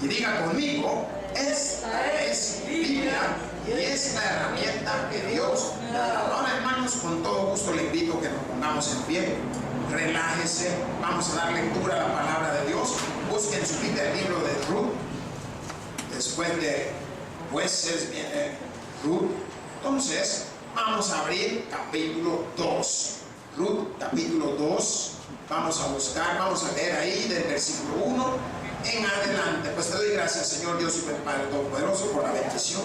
Y diga conmigo, esta es Biblia y es la herramienta que Dios me da. Ahora, hermanos, con todo gusto le invito a que nos pongamos en pie. Relájese, vamos a dar lectura a la palabra de Dios. Busquen su Biblia el libro de Ruth. Después de Jueces viene Ruth. Entonces, vamos a abrir capítulo 2. Ruth, capítulo 2. Vamos a buscar, vamos a leer ahí del versículo 1 en adelante. Pues te doy gracias, Señor Dios y Padre Todopoderoso, por la bendición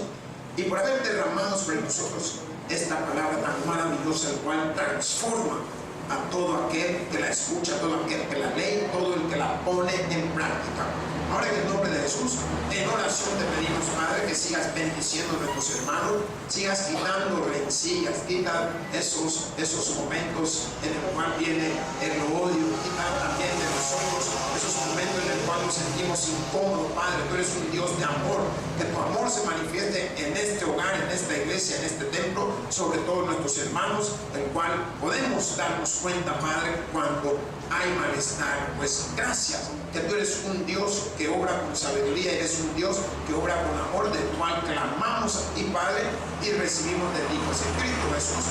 y por haber derramado sobre nosotros esta palabra tan maravillosa, el cual transforma a todo aquel que la escucha, a todo aquel que la lee, todo el que la pone en práctica. Ahora, en el nombre de Jesús, en oración te pedimos, Padre, que sigas bendiciendo a nuestros hermanos, sigas quitando rencillas, quita esos momentos en el cual viene el odio, quita también de nosotros esos momentos en el cual nos sentimos incómodos. Padre, tú eres un Dios de amor, que tu amor se manifieste en este hogar, en esta iglesia, en este templo, sobre todos nuestros hermanos, el cual podemos darnos cuenta, Padre, cuando hay malestar. Pues gracias, que tú eres un Dios que obra con sabiduría, eres un Dios que obra con amor, del cual clamamos a ti, Padre, y recibimos de ti. Pues en Cristo Jesús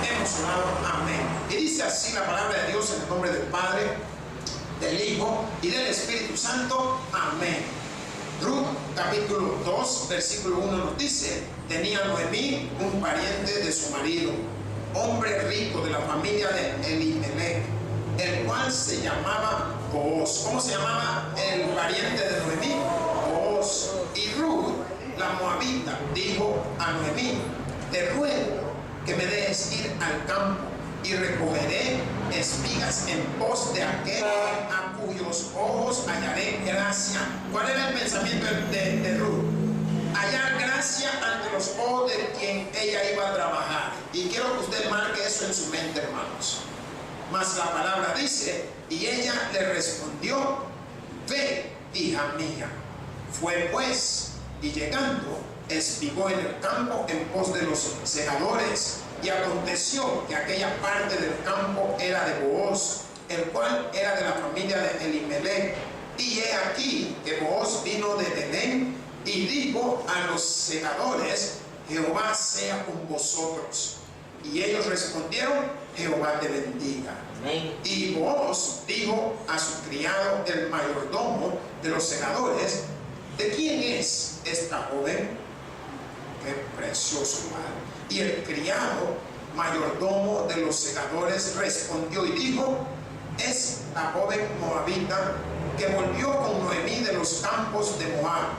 hemos orado, amén. Y dice así la palabra de Dios, en el nombre del Padre, del Hijo y del Espíritu Santo, amén. Ruth, capítulo 2, versículo 1 nos dice: tenía Noemí un pariente de su marido, hombre rico de la familia de Elimelech, el cual se llamaba Booz. ¿Cómo se llamaba el pariente de Noemí? Booz. Y Ruth, la moabita, dijo a Noemí: te ruego que me dejes ir al campo y recogeré espigas en pos de aquel a cuyos ojos hallaré gracia. ¿Cuál era el pensamiento de Ruth? Hallar gracia ante los ojos de quien ella iba a trabajar. Y quiero que usted marque eso en su mente, hermanos. Mas la palabra dice: y ella le respondió: ve, hija mía. Fue pues, y llegando, espigó en el campo en pos de los segadores. Y aconteció que aquella parte del campo era de Booz, el cual era de la familia de Elimelech. Y he aquí que Booz vino de Belén y dijo a los segadores: Jehová sea con vosotros. Y ellos respondieron: Jehová te bendiga. Amén. Y Booz dijo a su criado, el mayordomo de los segadores: ¿de quién es esta joven? Qué precioso, Padre. Y el criado mayordomo de los segadores respondió y dijo: es la joven moabita que volvió con Noemí de los campos de Moab,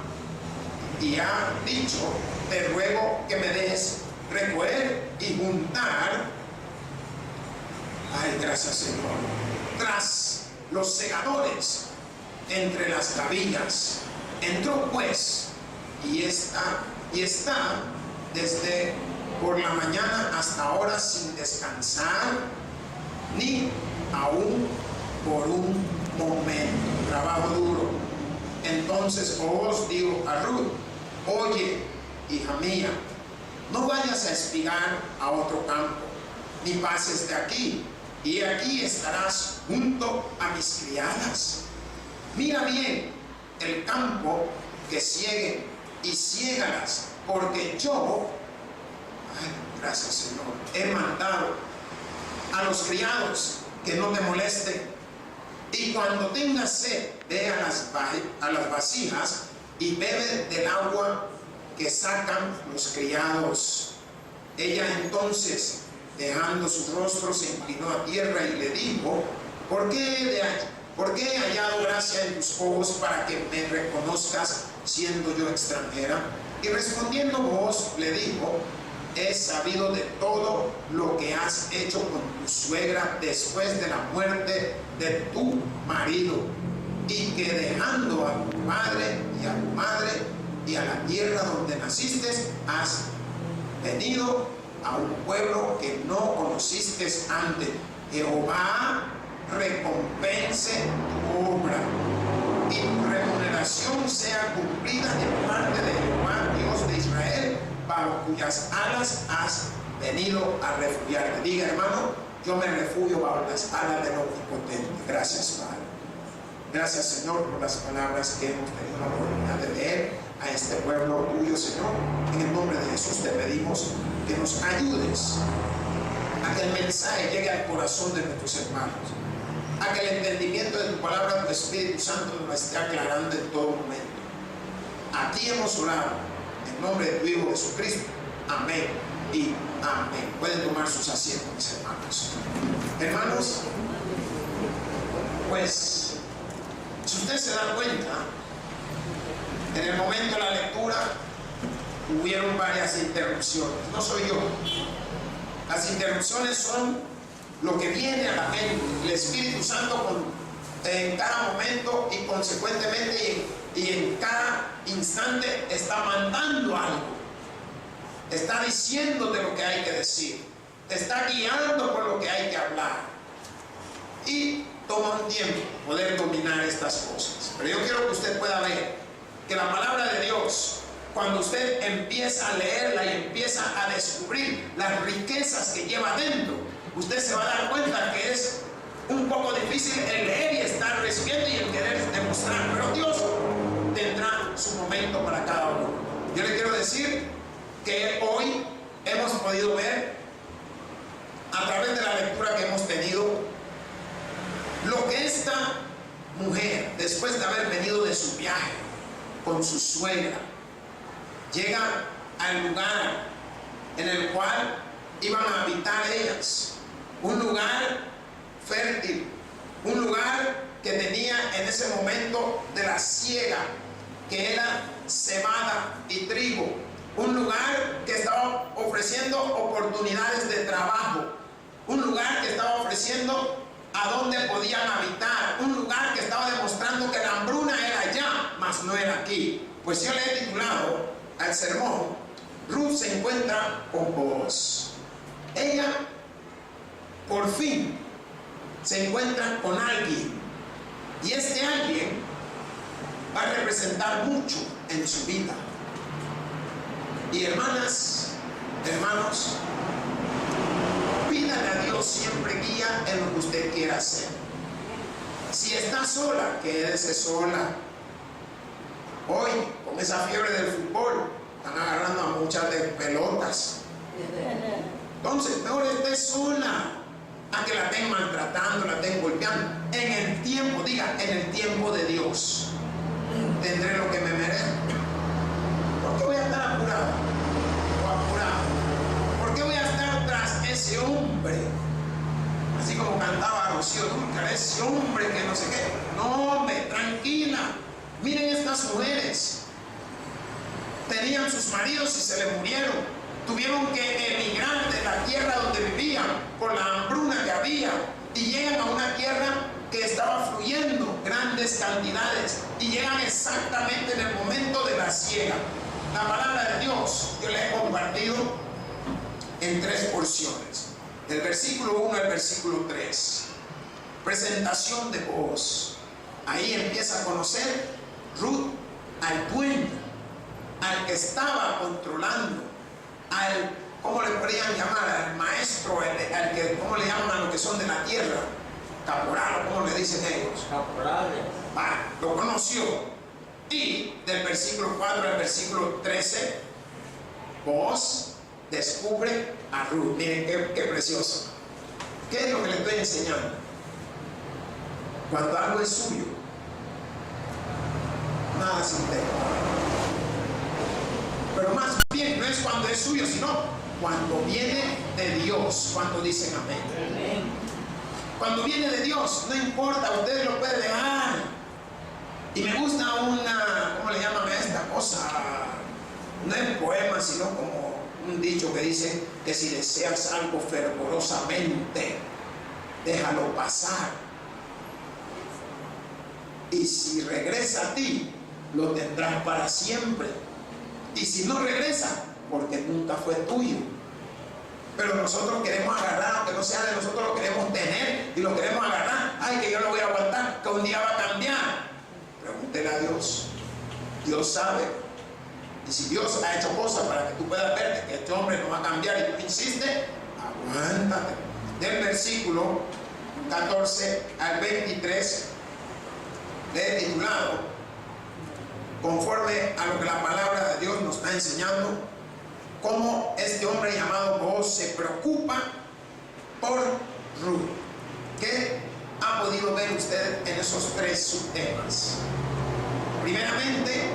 y ha dicho: te ruego que me dejes recoger y juntar. Ay, gracias, Señor. Tras los segadores, entre las gavillas. Entró pues y está desde por la mañana hasta ahora sin descansar, ni aún por un momento. Trabajo duro. Entonces Booz dijo a Ruth: oye, hija mía, no vayas a espigar a otro campo, ni pases de aquí, y aquí estarás junto a mis criadas. Mira bien el campo que sieguen y ciégalas, porque yo, ay, gracias, Señor, he mandado a los criados que no te molesten. Y cuando tengas sed, ve a las vasijas y bebe del agua que sacan los criados. Ella entonces, dejando su rostro, se inclinó a tierra y le dijo: ¿por qué he hallado gracia en tus ojos para que me reconozcas siendo yo extranjera? Y respondiendo Booz le dijo: he sabido de todo lo que has hecho con tu suegra después de la muerte de tu marido, y que dejando a tu padre y a tu madre y a la tierra donde naciste, has venido a un pueblo que no conociste antes. Jehová recompense tu obra y tu remuneración sea cumplida de parte de Jehová, Dios de Israel, bajo cuyas alas has venido a refugiarte. Diga, hermano: yo me refugio bajo las alas del Omnipotente. Gracias, Padre. Gracias, Señor, por las palabras que hemos tenido la oportunidad de leer a este pueblo tuyo, Señor. En el nombre de Jesús te pedimos que nos ayudes a que el mensaje llegue al corazón de nuestros hermanos, a que el entendimiento de tu palabra, tu Espíritu Santo, nos esté aclarando en todo momento. A ti hemos orado, en nombre de tu Hijo Jesucristo. Amén y amén. Pueden tomar sus asientos, mis hermanos. Hermanos, pues, si usted se da cuenta, en el momento de la lectura hubieron varias interrupciones. No soy yo. Las interrupciones son lo que viene a la mente. El Espíritu Santo en cada momento y consecuentemente y en cada instante está mandando algo. Está diciéndote lo que hay que decir. Te está guiando por lo que hay que hablar. Y toma un tiempo poder dominar estas cosas. Pero yo quiero que usted pueda ver que la palabra de Dios, cuando usted empieza a leerla y empieza a descubrir las riquezas que lleva dentro, usted se va a dar cuenta que es un poco difícil el leer y estar recibiendo y el querer demostrar, pero Dios tendrá su momento para cada uno. Yo le quiero decir que hoy hemos podido ver, a través de la lectura que hemos tenido, lo que esta mujer, después de haber venido de su viaje con su suegra, llega al lugar en el cual iban a habitar ellas, un lugar fértil, un lugar que tenía en ese momento de la siega, que era cebada y trigo, un lugar que estaba ofreciendo oportunidades de trabajo, un lugar que estaba ofreciendo a dónde podían habitar, un lugar que estaba demostrando que la hambruna era allá, mas no era aquí. Pues yo le he titulado al sermón, Ruth se encuentra con Booz. Ella por fin se encuentra con alguien, y este alguien va a representar mucho en su vida. Y hermanas, hermanos, pídale a Dios siempre guía en lo que usted quiera hacer. Si está sola, quédese sola. Hoy, con esa fiebre del fútbol, están agarrando a muchas de pelotas. Entonces, mejor esté sola a que la estén maltratando, la estén golpeando. En el tiempo, diga, en el tiempo de Dios, tendré lo que me merezco. ¿Por qué voy a estar apurado o apurado? ¿Por qué voy a estar tras ese hombre? Así como cantaba Rocío Dúrcal, ese hombre que no sé qué. No, hombre, tranquila. Miren estas mujeres. Tenían sus maridos y se les murieron. Tuvieron que emigrar de la tierra donde vivían por la hambruna que había. Y llegan a una tierra que estaba fluyendo grandes cantidades. Y llegan exactamente en el momento de la siega. La palabra de Dios yo le he compartido en 3 porciones. Del versículo 1 al versículo 3. Presentación de Booz. Ahí empieza a conocer Ruth al dueño, al que estaba controlando, al, ¿cómo le podrían llamar? Al maestro, al que, ¿cómo le llaman a los que son de la tierra? Caporal, ¿cómo le dicen ellos? Caporales. Lo conoció. Y del versículo 4 al versículo 13, Booz descubre a Ruth. Miren qué precioso. ¿Qué es lo que le estoy enseñando? Cuando algo es suyo, nada se intenta. Pero más bien no es cuando es suyo, sino cuando viene de Dios. Cuando dicen amén. Amén. Cuando viene de Dios, no importa, usted lo puede dejar. Y me gusta una, ¿cómo le llaman a esta cosa? No es poema, sino como un dicho que dice que si deseas algo fervorosamente, déjalo pasar. Y si regresa a ti, lo tendrás para siempre. Y si no regresa, porque nunca fue tuyo. Pero nosotros queremos agarrar, aunque no sea de nosotros, lo queremos tener y lo queremos agarrar. Ay, que yo lo voy a aguantar, que un día va a cambiar. Pregúntele a Dios. Dios sabe. Y si Dios ha hecho cosas para que tú puedas ver que este hombre no va a cambiar y tú insistes, aguántate. Del versículo 14 al 23, le he titulado, conforme a lo que la palabra de Dios nos está enseñando, cómo este hombre llamado Booz se preocupa por Ruth. ¿Qué ha podido ver usted en esos tres subtemas? Primeramente,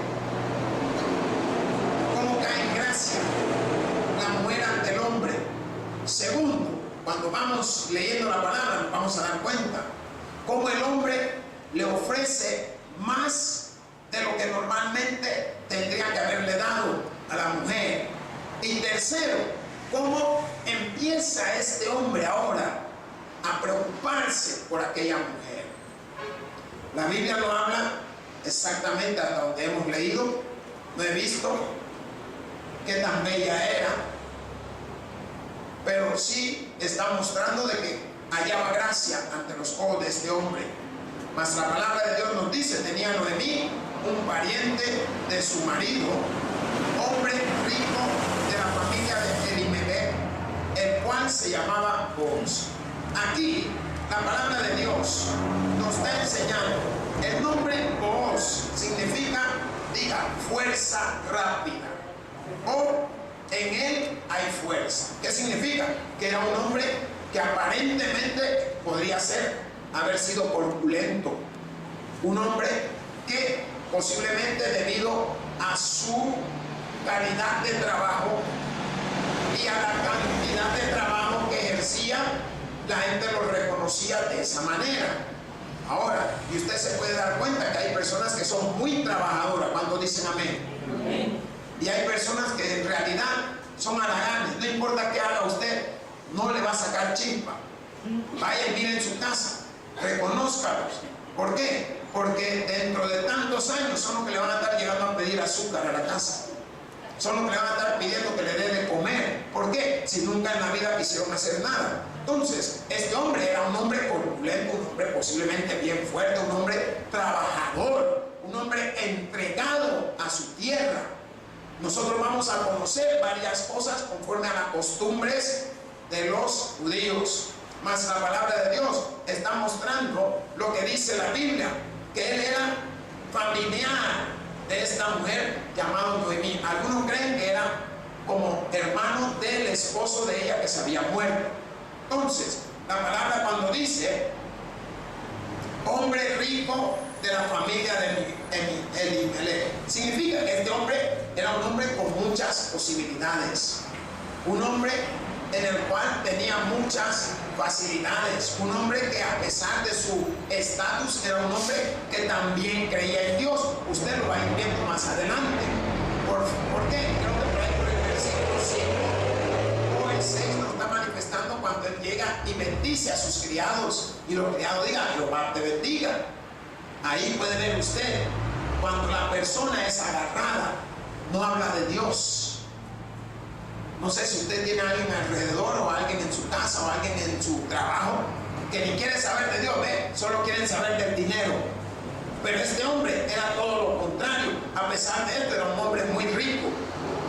cómo cae en gracia la mujer ante el hombre. Segundo, cuando vamos leyendo la palabra nos vamos a dar cuenta cómo el hombre le ofrece más de lo que normalmente tendría que haberle dado a la mujer. Y tercero, cómo empieza este hombre ahora a preocuparse por aquella mujer. La Biblia no habla exactamente hasta donde hemos leído. No he visto qué tan bella era, pero sí está mostrando de que hallaba gracia ante los ojos de este hombre. Mas la palabra de Dios nos dice, tenía Noemí un pariente de su marido, hombre rico de la familia de Elimelech, el cual se llamaba Booz. Aquí la palabra de Dios nos está enseñando, el nombre Booz significa, diga, fuerza rápida, o en él hay fuerza. ¿Qué significa? Que era un hombre que aparentemente podría haber sido corpulento, un hombre que posiblemente debido a su calidad de trabajo y a la cantidad de trabajo que ejercía, la gente lo reconocía de esa manera. Ahora, y usted se puede dar cuenta que hay personas que son muy trabajadoras cuando dicen amén. Amén. Y hay personas que en realidad son haraganes, no importa qué haga usted, no le va a sacar chispa. Vaya y mire en su casa, reconózcalos. ¿Por qué? Porque dentro de tantos años son los que le van a estar llegando a pedir azúcar a la casa, son los que le van a estar pidiendo que le dé de comer. ¿Por qué? Si nunca en la vida quisieron hacer nada. Entonces, este hombre era un hombre corpulento, un hombre posiblemente bien fuerte, un hombre trabajador, un hombre entregado a su tierra. Nosotros vamos a conocer varias cosas conforme a las costumbres de los judíos. Mas la palabra de Dios está mostrando lo que dice la Biblia, que él era familiar de esta mujer llamada Noemí. Algunos creen que era como hermano del esposo de ella que se había muerto. Entonces, la palabra cuando dice hombre rico de la familia de Elimelech, significa que este hombre era un hombre con muchas posibilidades, un hombre en el cual tenía muchas facilidades, un hombre que a pesar de su estatus era un hombre que también creía en Dios. Usted lo va a ir viendo más adelante. ¿Por qué? Creo que por ahí por el versículo 5 o el 6 nos está manifestando cuando él llega y bendice a sus criados y los criados digan, Jehová te bendiga. Ahí puede ver usted, cuando la persona es agarrada, no habla de Dios. No sé si usted tiene a alguien alrededor o alguien en su casa o alguien en su trabajo que ni quiere saber de Dios, solo quieren saber del dinero. Pero este hombre era todo lo contrario. A pesar de esto, era un hombre muy rico,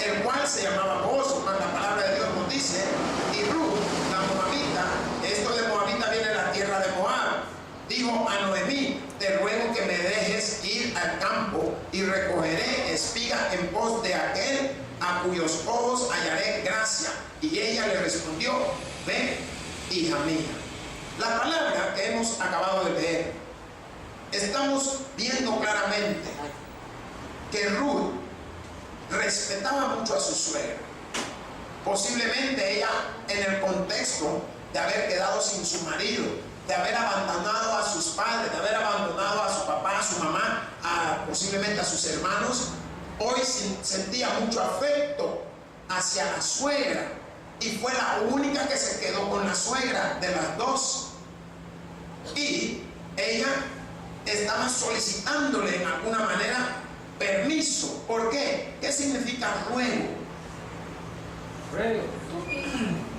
el cual se llamaba Booz, cuando la palabra de Dios nos dice. Y Ruth, la moabita, esto de moabita viene de la tierra de Moab, dijo a Noemí, te ruego que me dejes ir al campo y recogeré espiga en pos de aquel a cuyos ojos hallaré gracia. Y ella le respondió, ven, hija mía. La palabra que hemos acabado de leer, estamos viendo claramente que Ruth respetaba mucho a su suegra. Posiblemente ella, en el contexto de haber quedado sin su marido, de haber abandonado a sus padres, de haber abandonado a su papá, a su mamá, posiblemente a sus hermanos, hoy sentía mucho afecto hacia la suegra y fue la única que se quedó con la suegra de las dos. Y ella estaba solicitándole en alguna manera permiso. ¿Por qué? ¿Qué significa ruego? Ruego.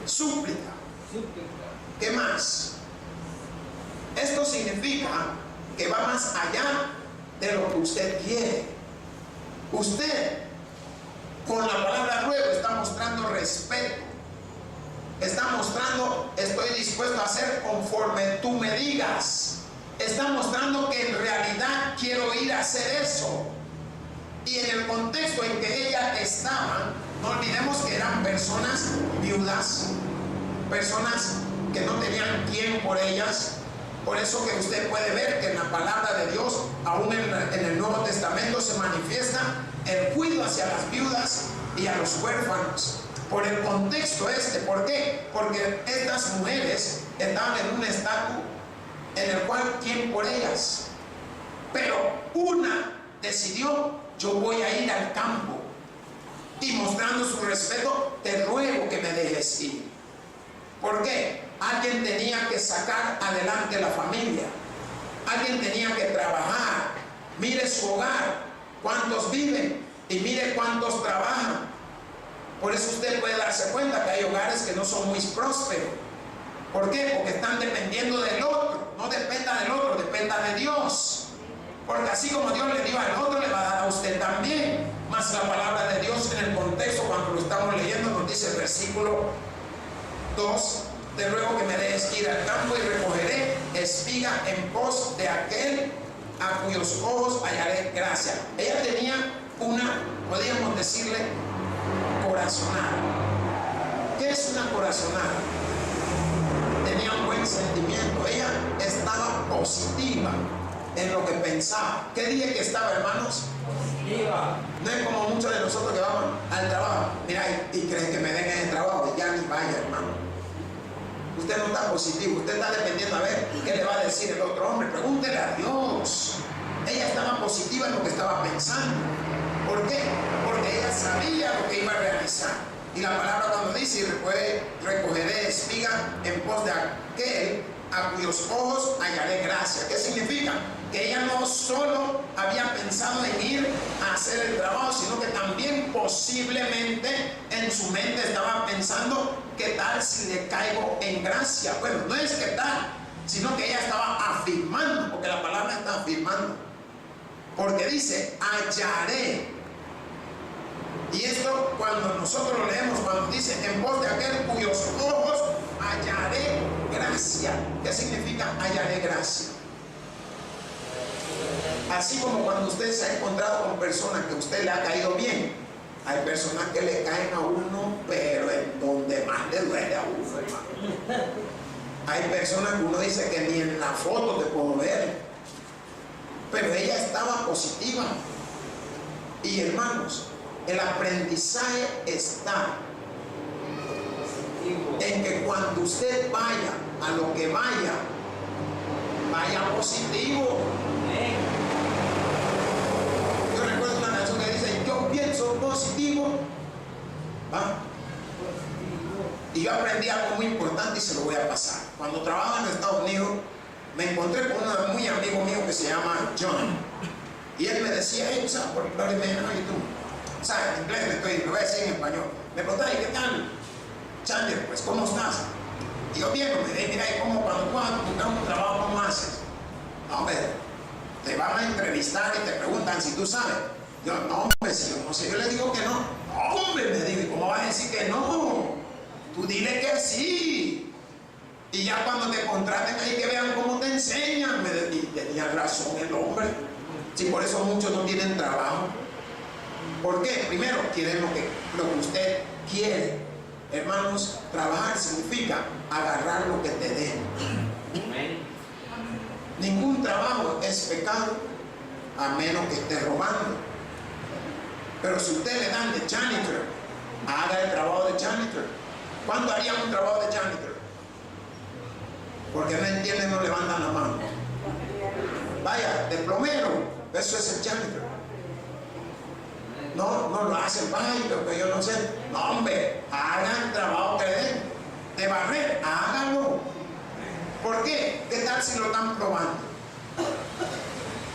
Súplica. Súplica. ¿Qué más? Esto significa que va más allá de lo que usted quiere. Usted, con la palabra ruego, está mostrando respeto. Está mostrando, estoy dispuesto a hacer conforme tú me digas. está mostrando que en realidad quiero ir a hacer eso. Y en el contexto en que ella estaba, no olvidemos que eran personas viudas, personas que no tenían quien por ellas. Por eso que usted puede ver que en la palabra de Dios, aún en el Nuevo Testamento, se manifiesta el cuidado hacia las viudas y a los huérfanos. Por el contexto ¿por qué? Porque estas mujeres estaban en un estatus en el cual ¿quién por ellas? Pero una decidió: yo voy a ir al campo, y mostrando su respeto, te ruego que me dejes ir. ¿Por qué? Alguien tenía que sacar adelante la familia, alguien tenía que trabajar. Mire su hogar, cuántos viven y mire cuántos trabajan. Por eso usted puede darse cuenta que hay hogares que no son muy prósperos. ¿Por qué? Porque están dependiendo del otro. No dependa del otro, dependa de Dios. Porque así como Dios le dio al otro, le va a dar a usted también. Mas la palabra de Dios en el contexto, cuando lo estamos leyendo, nos dice el versículo 2: te ruego que me dejes ir al campo y recogeré espiga en pos de aquel a cuyos ojos hallaré gracia. Ella tenía una, podríamos decirle, corazonada. ¿Qué es una corazonada? Tenía un buen sentimiento. Ella estaba positiva en lo que pensaba. ¿Qué dije que estaba, hermanos? Positiva. No es como muchos de nosotros que vamos al trabajo. Mira, y creen que me den ese trabajo, y ya ni vaya, hermano. Usted no está positivo, usted está dependiendo a ver qué le va a decir el otro hombre. Pregúntele a Dios. Ella estaba positiva en lo que estaba pensando. ¿Por qué? Porque ella sabía lo que iba a realizar. Y la palabra cuando dice: recogeré espiga en pos de aquel a cuyos ojos hallaré gracia. ¿Qué significa? Que ella no solo había pensado en ir a hacer el trabajo, sino que también posiblemente en su mente estaba pensando: ¿qué tal si le caigo en gracia? Bueno, no es qué tal, sino que ella estaba afirmando, porque la palabra está afirmando. Porque dice: hallaré. Y esto, cuando nosotros lo leemos, cuando dice en pos de aquel cuyos ojos hallaré gracia. ¿Qué significa hallaré gracia? Así como cuando usted se ha encontrado con personas que a usted le ha caído bien, hay personas que le caen a uno, pero en donde más le duele a uno, hermano. Hay personas que uno dice que ni en la foto te puedo ver, pero ella estaba positiva. Y hermanos, el aprendizaje está en que cuando usted vaya a lo que vaya, vaya positivo. Yo recuerdo una canción que dice: yo pienso positivo. ¿Va? Y yo aprendí algo muy importante y se lo voy a pasar. Cuando trabajaba en Estados Unidos, me encontré con un muy amigo mío que se llama John. Y él me decía: hey, ¿sabes por qué me llamas tú? ¿Sabes? En inglés lo voy a decir en español. Me preguntaba: ¿qué tal, Chandler? Pues, ¿cómo estás? Y yo bien, me dije: mira, ¿cómo cuando tú vas a buscar un trabajo, cómo haces? No, hombre, te van a entrevistar y te preguntan si tú sabes. Yo: no, hombre, si yo no sé. Yo le digo que no. No, hombre, me digo: ¿cómo vas a decir que no? Tú dile que sí. Y ya cuando te contraten ahí, que vean cómo te enseñan. Y tenía razón el hombre. Si por eso muchos no tienen trabajo. ¿Por qué? Primero, quieren lo que usted quiere. Hermanos, trabajar significa agarrar lo que te den. Ningún trabajo es pecado a menos que esté robando. Pero si usted le dan de janitor, haga el trabajo de janitor. ¿Cuándo harían un trabajo de janitor? Porque no entienden, no levantan la mano. Vaya, de plomero, eso es el janitor. No lo hacen, vaya, porque yo no sé. No, hombre, hagan el trabajo que den. De barrer, háganlo. ¿Por qué? ¿Qué tal si lo están probando?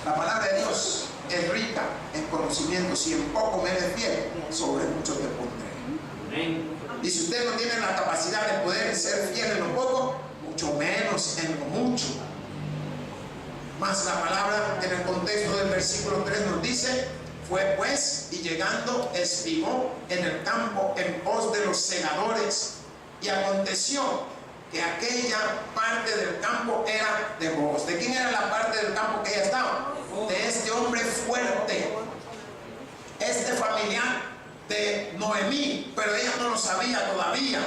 La palabra de Dios es rica en conocimiento. Si en poco me eres fiel, sobre mucho te pondré. Y si usted no tiene la capacidad de poder ser fiel en lo poco, mucho menos en lo mucho. Más la palabra en el contexto del versículo 3 nos dice: fue pues, y llegando espigó en el campo en pos de los segadores. Y aconteció que aquella parte del campo era de Booz. ¿De quién era la parte del campo que ella estaba? De este hombre fuerte, este familiar de Noemí, pero ella no lo sabía todavía.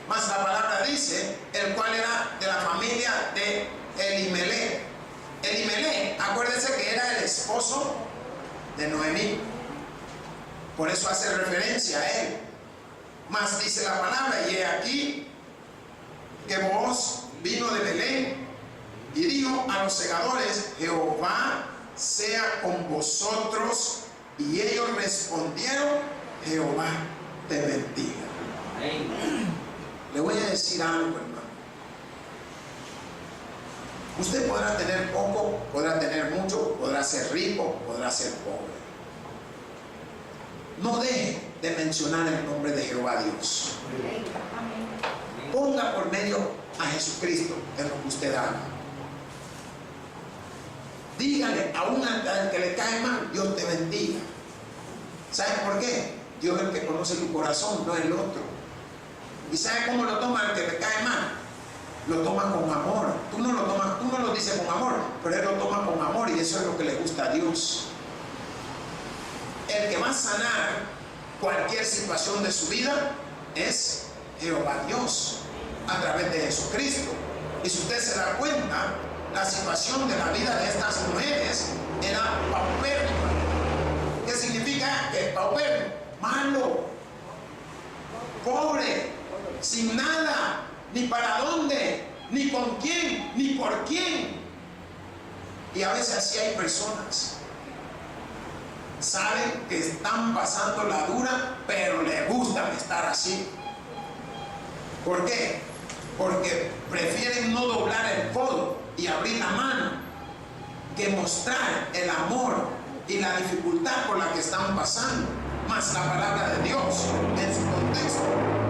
Mas la palabra dice, el cual era de la familia de Elimelech. Elimelech, acuérdense que era el esposo de Noemí, por eso hace referencia a él. Mas dice la palabra, y he aquí que Booz vino de Belén y dijo a los segadores: Jehová sea con vosotros. Y ellos respondieron: Jehová te bendiga. Le voy a decir algo, hermano. Usted podrá tener poco, podrá tener mucho, podrá ser rico, podrá ser pobre. No deje de mencionar el nombre de Jehová Dios. Ponga por medio a Jesucristo en lo que usted haga. Dígale aún al que le cae mal: Dios te bendiga. ¿Sabe por qué? Dios es el que conoce tu corazón, no el otro. ¿Y sabe cómo lo toma el que le cae mal? Lo toma con amor. Tú no lo dices con amor, pero él lo toma con amor, y eso es lo que le gusta a Dios. El que va a sanar cualquier situación de su vida es Jehová Dios, a través de Jesucristo. Y si usted se da cuenta, la situación de la vida de estas mujeres era paupérrima. ¿Qué significa paupérrimo? Malo, pobre, sin nada, ni para dónde, ni con quién, ni por quién. Y a veces así hay personas. Saben que están pasando la dura, pero les gusta estar así. ¿Por qué? Porque prefieren no doblar el codo y abrir la mano que mostrar el amor y la dificultad por la que están pasando. Más la palabra de Dios en su contexto,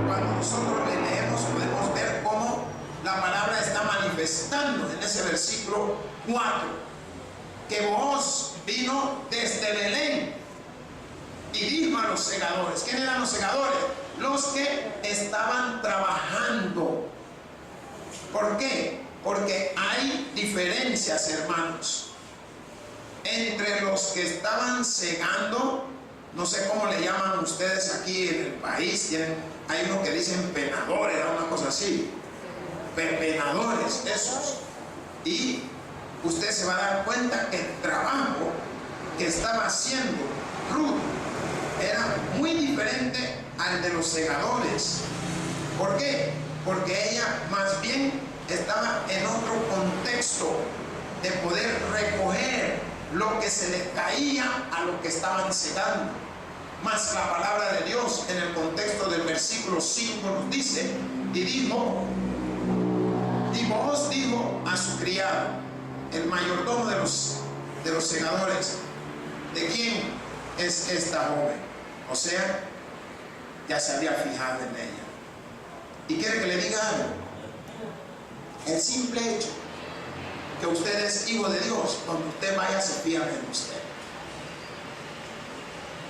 cuando nosotros le leemos, podemos ver cómo la palabra está manifestando en ese versículo 4 que Booz vino desde Belén y dijo a los segadores. ¿Quiénes eran los segadores? Los que estaban trabajando. ¿Por qué? Porque hay diferencias, hermanos, entre los que estaban segando. No sé cómo le llaman ustedes aquí en el país. Hay unos que dicen penadores, una cosa así. Penadores, esos. Y usted se va a dar cuenta que el trabajo que estaba haciendo Ruth era muy diferente al de los segadores. ¿Por qué? Porque ella más bien estaba en otro contexto de poder recoger lo que se le caía a lo que estaban segando. Mas la palabra de Dios en el contexto del versículo 5 nos dice: y Booz dijo a su criado, el mayordomo de los segadores: ¿de quién es esta joven? O sea, ya se había fijado en ella. ¿Y quiere que le diga algo? El simple hecho que usted es hijo de Dios, donde usted vaya se fija en usted.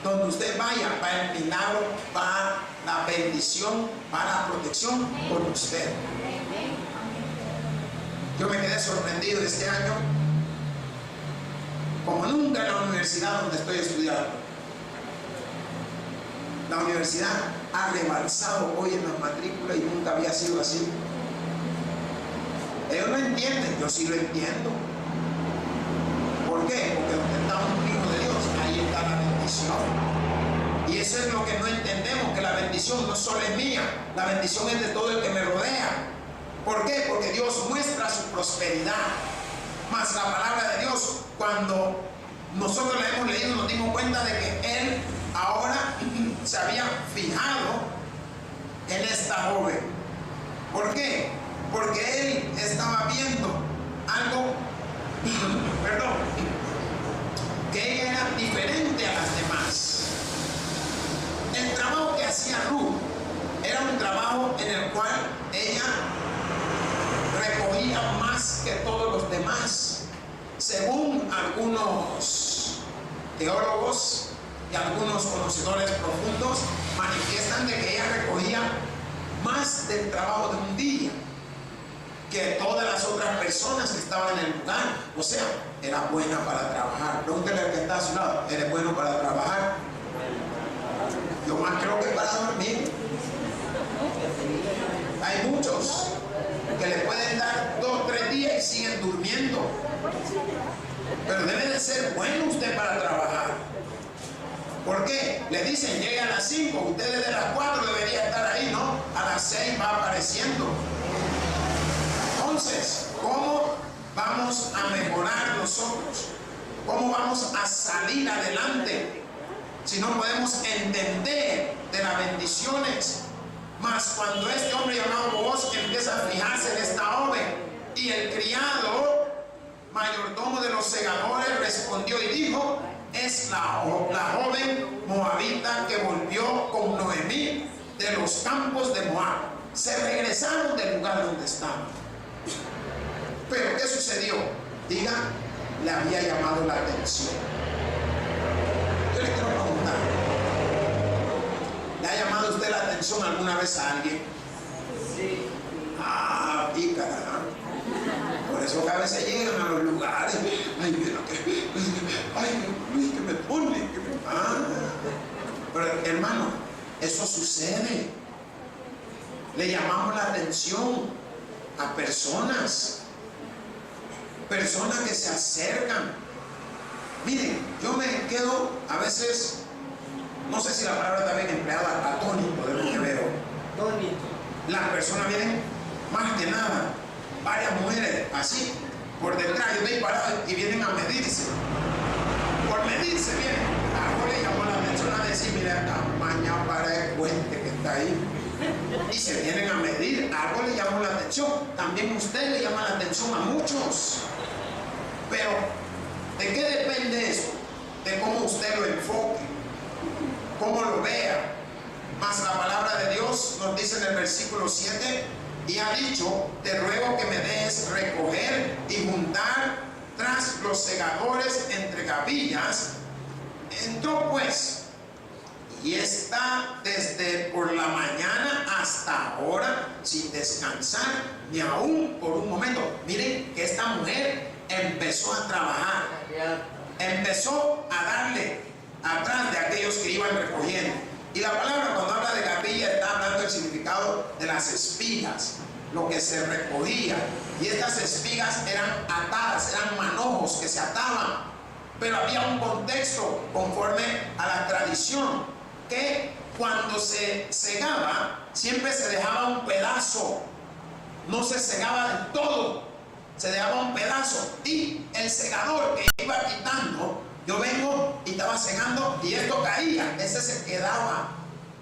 Donde usted vaya, va el milagro, va la bendición, va la protección por usted. Yo me quedé sorprendido este año, como nunca, en la universidad donde estoy estudiando. La universidad ha rebalsado hoy en las matrículas y nunca había sido así. Ellos no entienden, yo sí lo entiendo. ¿Por qué? Porque donde está un hijo de Dios, ahí está la bendición. Y eso es lo que no entendemos, que la bendición no solo es mía, la bendición es de todo el que me rodea. ¿Por qué? Porque Dios muestra su prosperidad. Mas la palabra de Dios, cuando nosotros la hemos leído, nos dimos cuenta de que Él ahora se había fijado en esta joven. ¿Por qué? Porque Él estaba viendo algo, que ella era diferente a las demás. El trabajo que hacía Ruth era un trabajo en el cual ella recogía más que todos los demás. Según algunos teólogos y algunos conocedores profundos, manifiestan de que ella recogía más del trabajo de un día. que todas las otras personas que estaban en el lugar. O sea, era buena para trabajar. Pregúntele al que está a su lado, ¿eres bueno para trabajar? Yo más creo que para dormir. Hay muchos que le pueden dar 2 o 3 días y siguen durmiendo. Pero debe de ser bueno usted para trabajar. ¿Por qué? Le dicen, llegue a las 5, usted desde las 4 debería estar ahí, ¿no? A las 6 va apareciendo. Entonces, ¿cómo vamos a mejorar nosotros? ¿Cómo vamos a salir adelante si no podemos entender de las bendiciones? Mas cuando este hombre llamado Booz empieza a fijarse en esta joven, y el criado mayordomo de los segadores respondió y dijo: es la joven moabita que volvió con Noemí de los campos de Moab. Se regresaron del lugar donde estaban. Pero ¿qué sucedió? Diga, le había llamado la atención. Yo le quiero preguntar, ¿le ha llamado usted la atención alguna vez a alguien? Sí. Ah, pícara, ¿no? Por eso que a veces llegan a los lugares. Ay, mira que. Ay, Luis, que me pone. Que me... Ah. Pero hermano, eso sucede. Le llamamos la atención a personas que se acercan. Miren, yo me quedo a veces, no sé si la palabra está bien empleada, atónito de lo que veo. Las personas vienen, más que nada, varias mujeres así, por detrás, yo estoy parado y vienen a medirse. Por medirse vienen. Algo le llamó la atención a decir, mira, tamaña para el puente que está ahí. Y se vienen a medir, algo le llamó la atención. También usted le llama la atención a muchos. Pero, ¿de qué depende eso? De cómo usted lo enfoque, cómo lo vea. Mas la palabra de Dios nos dice en el versículo 7, y ha dicho: te ruego que me des recoger y juntar tras los segadores entre gavillas. Entró pues, y está desde por la mañana hasta ahora sin descansar ni aún por un momento. Miren que esta mujer empezó a trabajar, empezó a darle atrás de aquellos que iban recogiendo. Y la palabra, cuando habla de gavilla, está hablando del significado de las espigas, lo que se recogía. Y estas espigas eran atadas, eran manojos que se ataban. Pero había un contexto conforme a la tradición, que cuando se segaba, siempre se dejaba un pedazo, no se segaba del todo, se dejaba un pedazo. Y el segador que iba quitando, yo vengo y estaba segando y esto caía, ese se quedaba.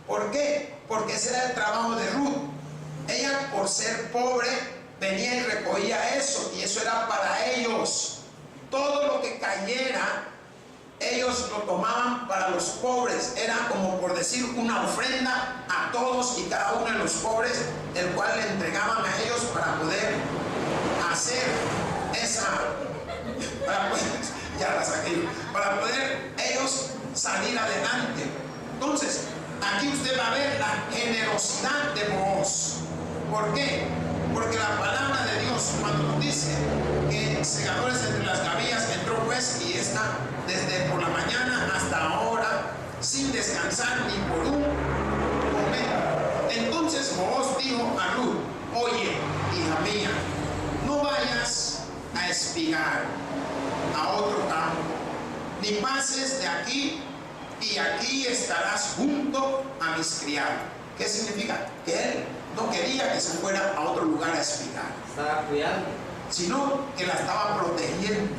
¿Por qué? Porque ese era el trabajo de Ruth. Ella, por ser pobre, venía y recogía eso, y eso era para ellos. Todo lo que cayera, ellos lo tomaban para los pobres. Era como, por decir, una ofrenda a todos y cada uno de los pobres, el cual le entregaban a ellos para poder hacer esa, para poder ellos salir adelante. Entonces, aquí usted va a ver la generosidad de Booz. ¿Por qué? Porque la palabra de Dios, cuando nos dice que segadores entre las gavillas, entró pues y está desde por la mañana hasta ahora sin descansar ni por un momento. Entonces Booz dijo a Ruth: oye, hija mía, no vayas a espigar a otro campo, ni pases de aquí, y aquí estarás junto a mis criados. ¿Qué significa? Que él no quería que se fuera a otro lugar a espigar. Estaba cuidando. Sino que la estaba protegiendo.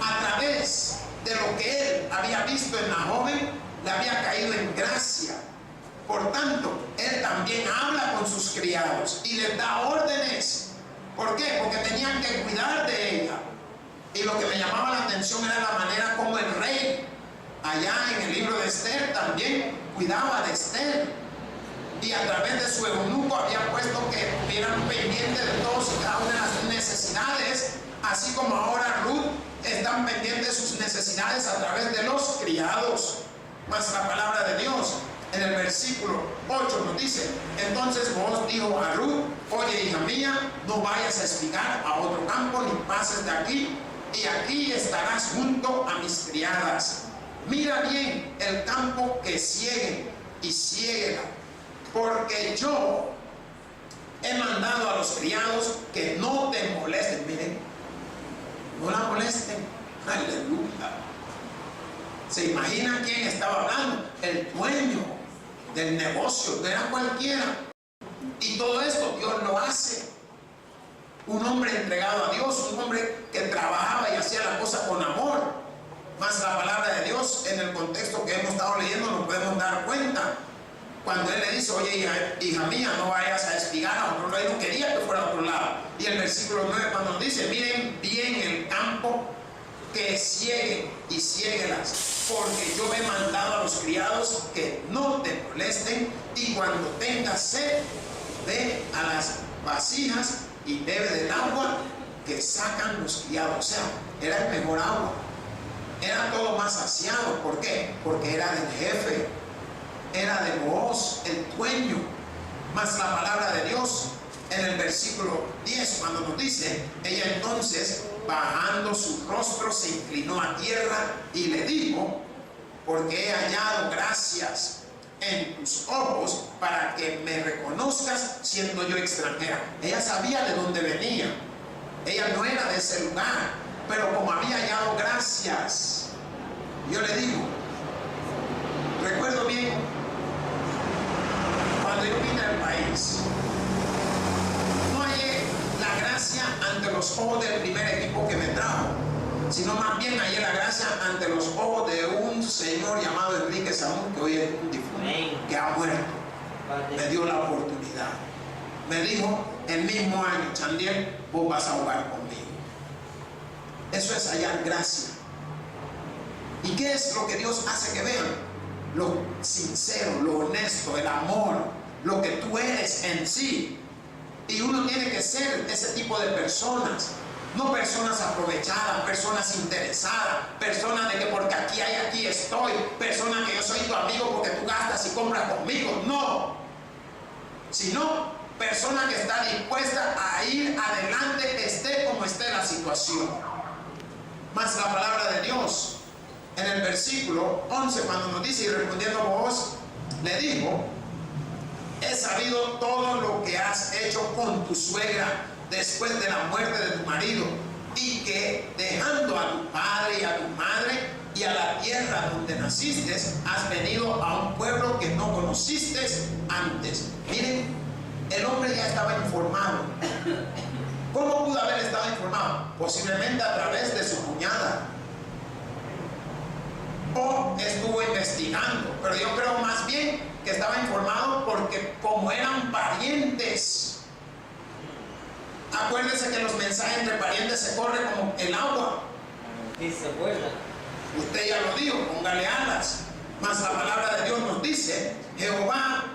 A través de lo que él había visto en la joven, le había caído en gracia. Por tanto, él también habla con sus criados y les da órdenes. ¿Por qué? Porque tenían que cuidar de ella. Y lo que me llamaba la atención era la manera como el rey, allá en el libro de Esther, también cuidaba de Esther. Y a través de su eunuco había puesto que estuvieran pendientes de todos y cada una de las necesidades, así como ahora Ruth están pendientes de sus necesidades a través de los criados. Mas la palabra de Dios En el versículo 8 nos dice: entonces Booz dijo a Ruth: oye, hija mía, no vayas a espigar a otro campo, ni pases de aquí, y aquí estarás junto a mis criadas. Mira bien el campo que sieguen, y siéguela, porque yo he mandado a los criados que no te molesten. Miren, no la molesten. Aleluya. ¿Se imaginan quién estaba hablando? El dueño del negocio, no era cualquiera. Y todo esto Dios lo hace. Un hombre entregado a Dios, un hombre que trabajaba y hacía la cosa con amor. Más la palabra de Dios, en el contexto que hemos estado leyendo, nos podemos dar cuenta. Cuando él le dice: oye, hija mía, no vayas a espigar a otro lado. Él no quería que fuera a otro lado. Y el versículo 9 cuando nos dice: miren bien el campo que sieguen, y siéguelas, porque yo he mandado a los criados que no te molesten, y cuando tengas sed, ve a las vasijas y bebe del agua que sacan los criados. O sea, era el mejor agua, era todo más saciado. ¿Por qué? Porque era del jefe, era de Booz, el dueño. Más la palabra de Dios en el versículo 10 cuando nos dice: ella entonces, bajando su rostro, se inclinó a tierra y le dijo: porque he hallado gracias en tus ojos para que me reconozcas siendo yo extranjera. Ella sabía de dónde venía, ella no era de ese lugar, pero como había hallado gracias, yo le digo, recuerdo bien cuando yo vine al país, no hallé la gracia ante los ojos del primer equipo que me trajo, sino más bien hallé la gracia ante los ojos de un señor llamado Enrique Saúl, que hoy es un difunto, que ha muerto. Me dio la oportunidad, me dijo el mismo año: Chandiel, vos vas a jugar conmigo. Eso es hallar gracia. ¿Y qué es lo que Dios hace que vean? Lo sincero, lo honesto, el amor, lo que tú eres en sí. Y uno tiene que ser ese tipo de personas. No personas aprovechadas, personas interesadas, personas de que porque aquí hay, aquí estoy, personas que yo soy tu amigo porque tú gastas y compras conmigo. No. Sino persona que está dispuesta a ir adelante, esté como esté la situación. Más la palabra de Dios en el versículo 11 cuando nos dice: y respondiendo Booz le dijo: he sabido todo lo que has hecho con tu suegra después de la muerte de tu marido, y que dejando a tu padre y a tu madre y a la tierra donde naciste, has venido a un pueblo que no conociste antes. Miren, el hombre ya estaba informado. ¿Cómo pudo haber estado informado? Posiblemente a través de su cuñada, o estuvo investigando, pero yo creo más bien que estaba informado porque como eran parientes. Acuérdense que los mensajes entre parientes se corren como el agua. Y se vuela. Usted ya lo dijo, póngale alas. Mas la palabra de Dios nos dice: Jehová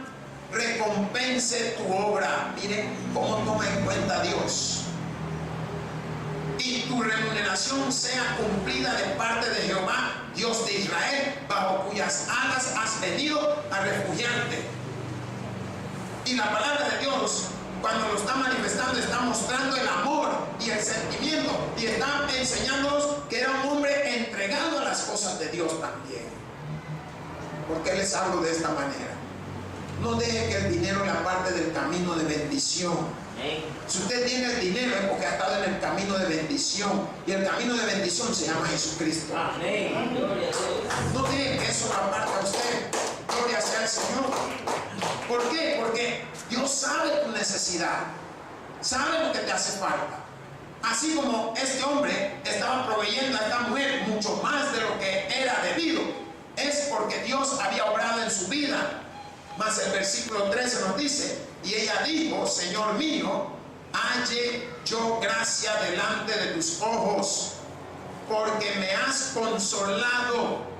recompense tu obra. Miren cómo toma en cuenta Dios. Y tu remuneración sea cumplida de parte de Jehová, Dios de Israel, bajo cuyas alas has venido a refugiarte. Y la palabra de Dios, cuando lo está manifestando, está mostrando el amor y el sentimiento, y está enseñándonos que era un hombre entregado a las cosas de Dios también. ¿Por qué les hablo de esta manera? No deje que el dinero le aparte del camino de bendición. Si usted tiene el dinero es porque ha estado en el camino de bendición, y el camino de bendición se llama Jesucristo. Amén. Gloria a Dios. No deje que eso lo aparte a usted. Gloria sea al Señor. ¿Por qué? Porque Dios sabe tu necesidad, sabe lo que te hace falta. Así como este hombre estaba proveyendo a esta mujer mucho más de lo que era debido, es porque Dios había obrado en su vida. Mas el versículo 13 nos dice: y ella dijo: Señor mío, halle yo gracia delante de tus ojos, porque me has consolado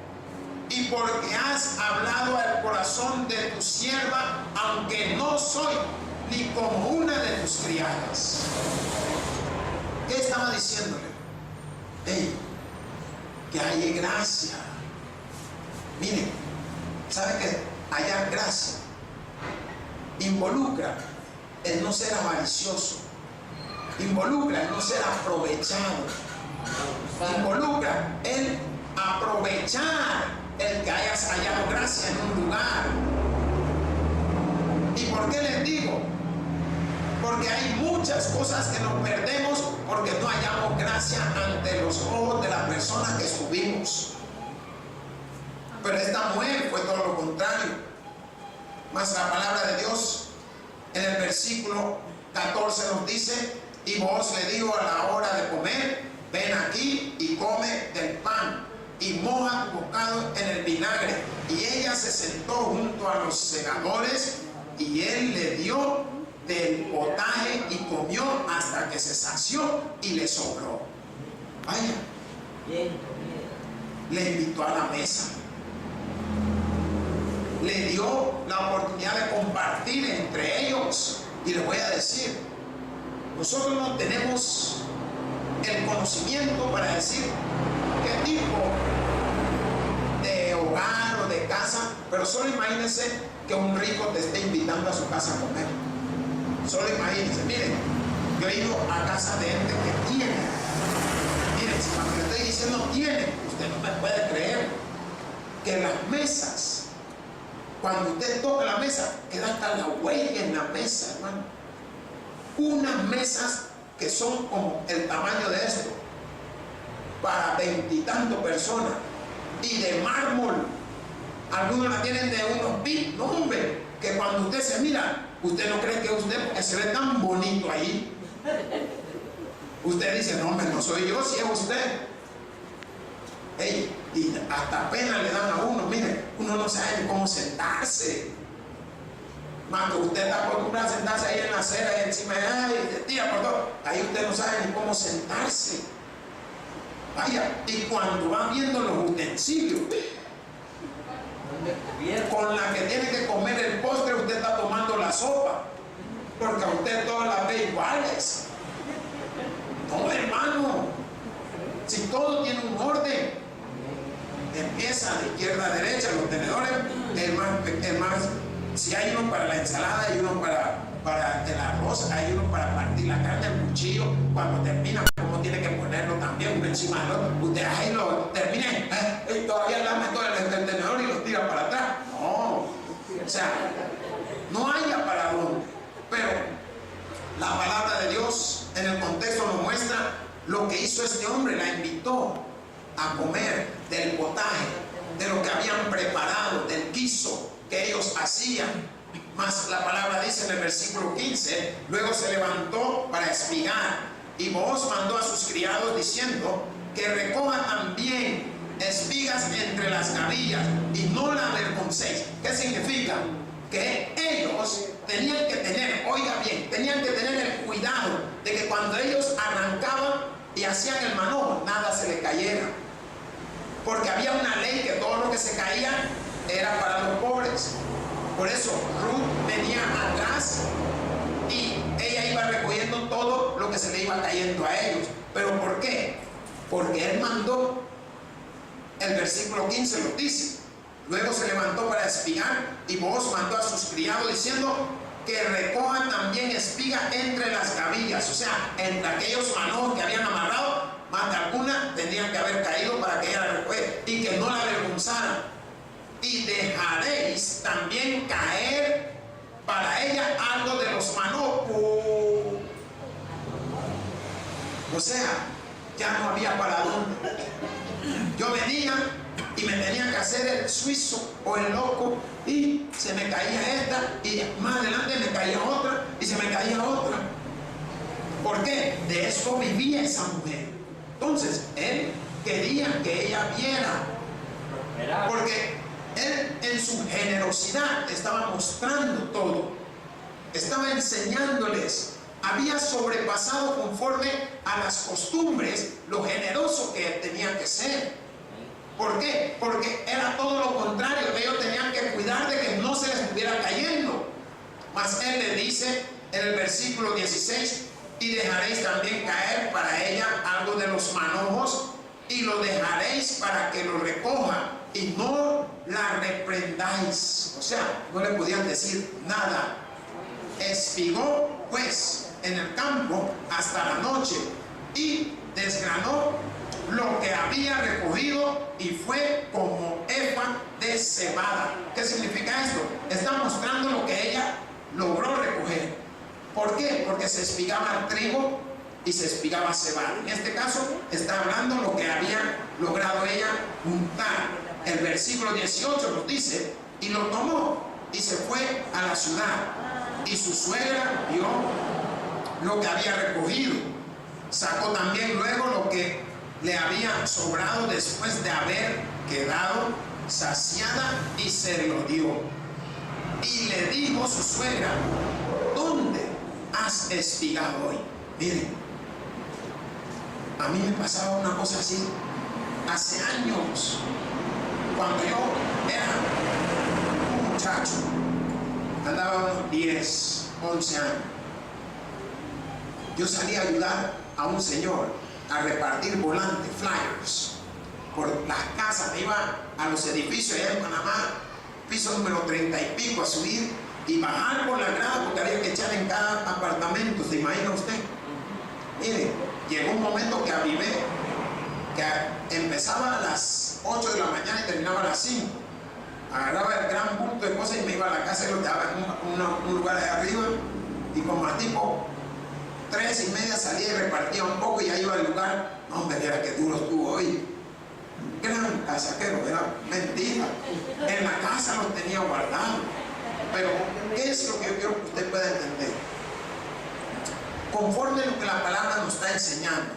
y porque has hablado al corazón de tu sierva, aunque no soy ni como una de tus criadas. ¿Qué estaba diciéndole? Hey, que halle gracia. Miren, ¿sabe qué? hallar gracia. Involucra el no ser avaricioso. Involucra el no ser aprovechado. Involucra el aprovechar el que hayas hallado gracia en un lugar. ¿Y por qué les digo? Porque hay muchas cosas que nos perdemos porque no hallamos gracia ante los ojos de la persona que estuvimos. Pero esta mujer fue todo lo contrario. Mas la palabra de Dios en el versículo 14 nos dice: y vos le dijo a la hora de comer, ven aquí y come del pan y moja tu bocado en el vinagre. Y ella se sentó junto a los segadores y él le dio del potaje y comió hasta que se sació y le sobró. Vaya, le invitó a la mesa, le dio la oportunidad de compartir entre ellos. Y les voy a decir, nosotros no tenemos el conocimiento para decir qué tipo de hogar o de casa, pero solo imagínense que un rico te esté invitando a su casa a comer. Solo imagínense, miren, yo he ido a casa de gente que tiene. Miren, si cuando le estoy diciendo tiene, usted no me puede creer que las mesas, cuando usted toca la mesa, queda hasta la huella en la mesa, hermano. Unas mesas que son como el tamaño de esto, para 20 y tantas personas, y de mármol. Algunos la tienen de unos bits, no hombre, que cuando usted se mira, usted no cree que usted, porque se ve tan bonito ahí. Usted dice, no hombre, no soy yo, si es usted. Ey, y hasta pena le dan a uno. Mire, uno no sabe ni cómo sentarse. Cuando usted está acostumbrado a sentarse ahí en la acera y encima de se tira por todo, ahí usted no sabe ni cómo sentarse. Vaya, y cuando va viendo los utensilios, con la que tiene que comer el postre, usted está tomando la sopa, porque a usted todas las ve iguales. No, hermano, si todo tiene un orden, empieza de izquierda a derecha, los tenedores, el más, si hay uno para la ensalada, hay uno para el arroz, hay uno para partir la carne, el cuchillo, cuando termina, como tiene que ponerlo también uno encima del otro, usted ahí lo termina y todavía lame todo el tenedor y lo tira para atrás. No, o sea, no haya para dónde. Pero la palabra de Dios en el contexto nos muestra lo que hizo este hombre. La invitó a comer del potaje, de lo que habían preparado, del guiso que ellos hacían. Mas la palabra dice en el versículo 15: luego se levantó para espigar, y Booz mandó a sus criados diciendo que recojan también espigas entre las gavillas y no la avergoncéis. ¿Qué significa? Que ellos tenían que tener, oiga bien, tenían que tener el cuidado de que cuando ellos arrancaban y hacían el manojo, nada se le cayera, porque había una ley que todo lo que se caía era para los pobres. Por eso Ruth venía atrás y ella iba recogiendo todo lo que se le iba cayendo a ellos. ¿Pero por qué? Porque él mandó. El versículo 15 lo dice: luego se levantó para espigar, y Booz mandó a sus criados diciendo que recojan también espiga entre las gavillas. O sea, entre aquellos manojos que habían amarrado, más de alguna tendrían que haber caído para que ella la recogiera, y que no la avergonzaran. Y dejaréis también caer para ella algo de los manojos. O sea, ya no había para dónde. Yo venía y me tenía que hacer el suizo o el loco, y se me caía esta, y más adelante me caía otra, y se me caía otra. ¿Por qué? De eso vivía esa mujer. Entonces, él quería que ella viera, porque él en su generosidad estaba mostrando todo, estaba enseñándoles, había sobrepasado conforme a las costumbres lo generoso que tenía que ser. ¿Por qué? Porque era todo lo contrario, ellos tenían que cuidar de que no se les estuviera cayendo. Mas él le dice en el versículo 16: y dejaréis también caer para ella algo de los manojos, y lo dejaréis para que lo recoja y no la reprendáis. O sea, no le podían decir nada. Espigó pues en el campo hasta la noche y desgranó lo que había recogido y fue como efa de cebada. ¿Qué significa esto? Está mostrando lo que ella logró recoger. ¿Por qué? Porque se espigaba trigo y se espigaba cebada. En este caso está hablando lo que había logrado ella juntar. El versículo 18 nos dice: y lo tomó y se fue a la ciudad, y su suegra vio lo que había recogido. Sacó también luego lo que le había sobrado después de haber quedado saciada y se lo dio. Y le dijo su suegra: ¿dónde has espigado hoy? Miren, a mí me pasaba una cosa así hace años, cuando yo era un muchacho, andaba unos 10, 11 años. Yo salí a ayudar a un señor a repartir volantes, flyers, por las casas. Me iba a los edificios allá en Panamá, piso número 30 y pico, a subir y bajar por la grada, porque había que echar en cada apartamento. ¿Se imagina usted? Mire, llegó un momento que avivé, que empezaba a las 8 de la mañana y terminaba a las 5. Agarraba el gran bulto de cosas y me iba a la casa y lo dejaba en un lugar de arriba, y como a tipo 3:30 salía y repartía un poco y ya iba al lugar. No, hombre, mira qué duro estuvo hoy. Gran casaquero, era mentira. En la casa los tenía guardados. Pero, ¿qué es lo que yo quiero que usted pueda entender? Conforme lo que la palabra nos está enseñando,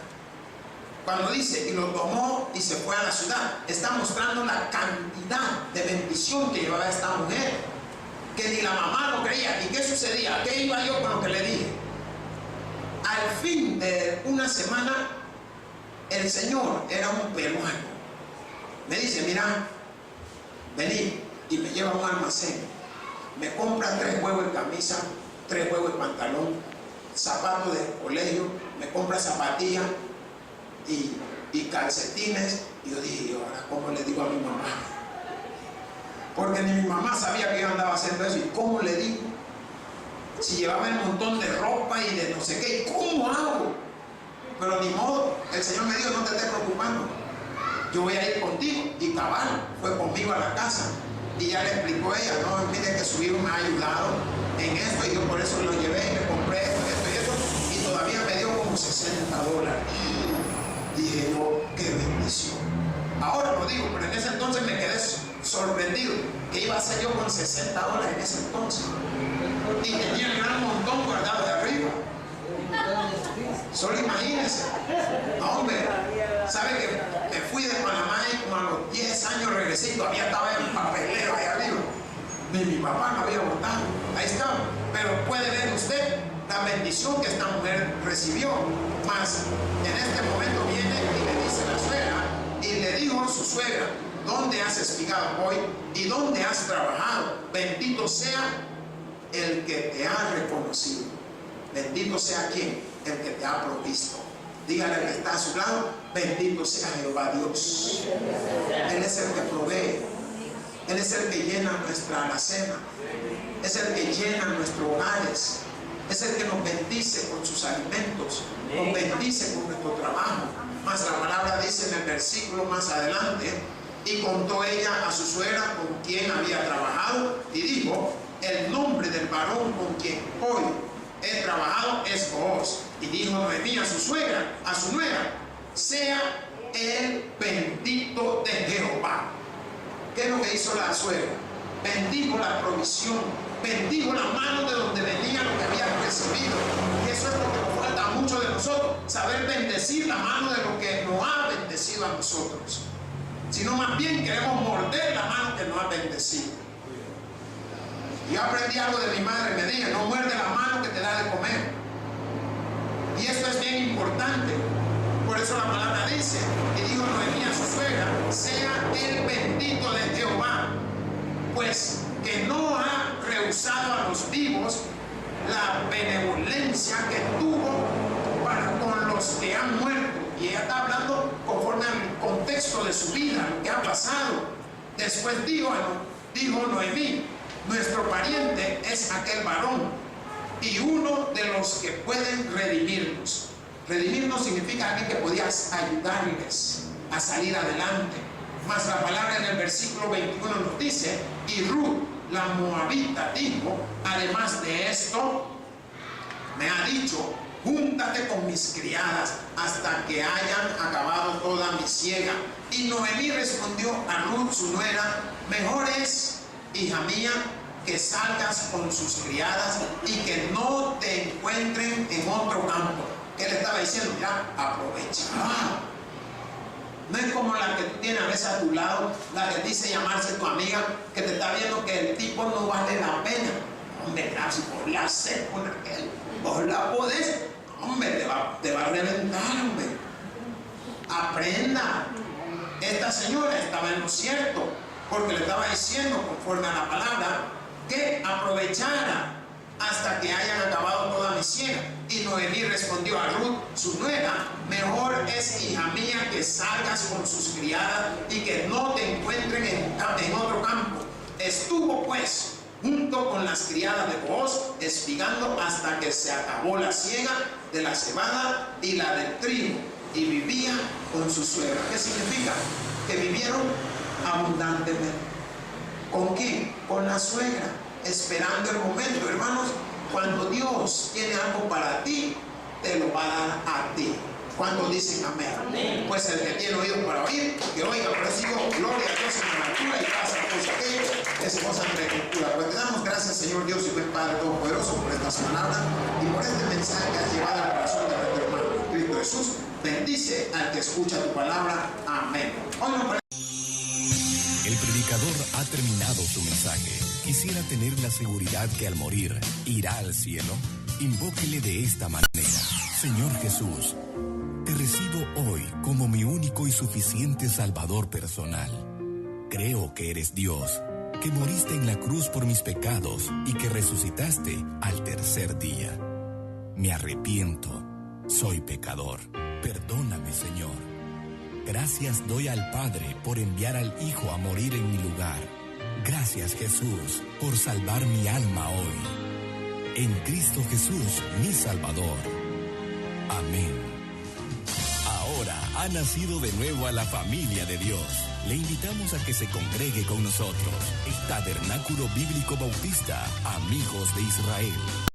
cuando dice: y lo tomó y se fue a la ciudad, está mostrando la cantidad de bendición que llevaba esta mujer, que ni la mamá lo creía. ¿Y qué sucedía? ¿Qué iba yo con lo que le dije? Al fin de una semana, el señor era un peruano. Me dice: mira, vení, y me lleva a un almacén. Me compra 3 juegos de camisa, 3 juegos de pantalón, zapatos de colegio, me compra zapatillas y calcetines. Y yo dije: ¿y ahora cómo le digo a mi mamá? Porque ni mi mamá sabía que yo andaba haciendo eso. ¿Y cómo le digo? Si llevaba un montón de ropa y de no sé qué, ¿y cómo hago? Pero ni modo, el Señor me dijo: no te estés preocupando, yo voy a ir contigo. Y cabal, fue conmigo a la casa. Y ya le explicó ella: no, mire que su hijo me ha ayudado en esto, y yo por eso lo llevé y le compré esto y esto, y todavía me dio como $60. Dije yo: qué bendición. Ahora lo digo, pero en ese entonces me quedé sorprendido. ¿Qué iba a hacer yo con $60 en ese entonces? Y tenía el gran montón guardado de arriba. Solo imagínense. No, hombre, ¿sabe que me fui de Panamá y como a los 10 años regresé y todavía estaba en el papelero ahí arriba? Ni mi papá me había votado. Ahí estaba. Pero puede ver usted la bendición que esta mujer recibió. Mas en este momento viene y le dice la suegra, y le dijo a su suegra: ¿dónde has espigado hoy? ¿Y dónde has trabajado? Bendito sea el que te ha reconocido. Bendito sea quien, el que te ha provisto. Dígale al que está a su lado: bendito sea Jehová Dios. Él es el que provee. Él es el que llena nuestra alacena. Es el que llena nuestros hogares. Es el que nos bendice con sus alimentos. Nos bendice con nuestro trabajo. Más la palabra dice en el versículo más adelante: y contó ella a su suegra con quien había trabajado, y dijo: el nombre del varón con quien hoy he trabajado es Booz. Y dijo Noemí a su nuera: sea el bendito de Jehová. ¿Qué es lo que hizo la suegra? Bendijo la provisión, bendijo la mano de donde venía lo que había recibido. Y eso es lo que nos falta a muchos de nosotros: saber bendecir la mano de lo que nos ha bendecido a nosotros. Sino más bien queremos morder la mano que nos ha bendecido. Yo aprendí algo de mi madre, me dije: no muerde la mano que te da de comer. Y esto es bien importante. Por eso la palabra dice: y dijo Noemí a su suegra: sea el bendito de Jehová, pues que no ha rehusado a los vivos la benevolencia que tuvo para con los que han muerto. Y ella está hablando conforme al contexto de su vida, lo que ha pasado. Después dijo Noemí, nuestro pariente es aquel varón y uno de los que pueden redimirnos. Redimirnos significa alguien que podía ayudarles a salir adelante. Mas la palabra en el versículo 21 nos dice, y Ruth, la moabita, dijo, además de esto, me ha dicho, júntate con mis criadas hasta que hayan acabado toda mi siega. Y Noemí respondió a Ruth, su nuera, mejor es, hija mía, que salgas con sus criadas y que no te encuentren en otro campo. Él estaba diciendo, mira, aprovecha. No es como la que tú tienes a veces a tu lado, la que dice llamarse tu amiga, que te está viendo que el tipo no vale la pena. Hombre, si vos la haces con aquel, vos la podés, hombre, te va a reventar, hombre. Aprenda. Esta señora estaba en lo cierto, porque le estaba diciendo, conforme a la palabra, que aprovechara hasta que hayan acabado toda mi siega. Y Noemí respondió a Ruth, su nuera, mejor es, hija mía, que salgas con sus criadas y que no te encuentren en otro campo. Estuvo pues junto con las criadas de Booz, espigando hasta que se acabó la siega de la cebada y la del trigo, y vivía con su suegra. ¿Qué significa? Que vivieron abundantemente. ¿Con quién? Con la suegra, esperando el momento. Hermanos, cuando Dios tiene algo para ti, te lo va a dar a ti. ¿Cuántos dicen amén? Amén. Pues el que tiene oído para oír, que oiga. Por eso digo, gloria a Dios en la altura y paz a todos aquellos que se gozan de la escritura. Pues te damos gracias, Señor Dios y buen Padre Todopoderoso, por estas palabras y por este mensaje que has llevado al corazón de nuestro hermano Cristo Jesús. Bendice al que escucha tu palabra. Amén. El predicador ha terminado su mensaje. Quisiera tener la seguridad que al morir irá al cielo. Invóquele de esta manera: Señor Jesús, te recibo hoy como mi único y suficiente Salvador personal. Creo que eres Dios, que moriste en la cruz por mis pecados y que resucitaste al tercer día. Me arrepiento, soy pecador. Perdóname, Señor. Gracias doy al Padre por enviar al Hijo a morir en mi lugar. Gracias, Jesús, por salvar mi alma hoy. En Cristo Jesús, mi Salvador. Amén. Ahora ha nacido de nuevo a la familia de Dios. Le invitamos a que se congregue con nosotros. El Tabernáculo Bíblico Bautista, Amigos de Israel.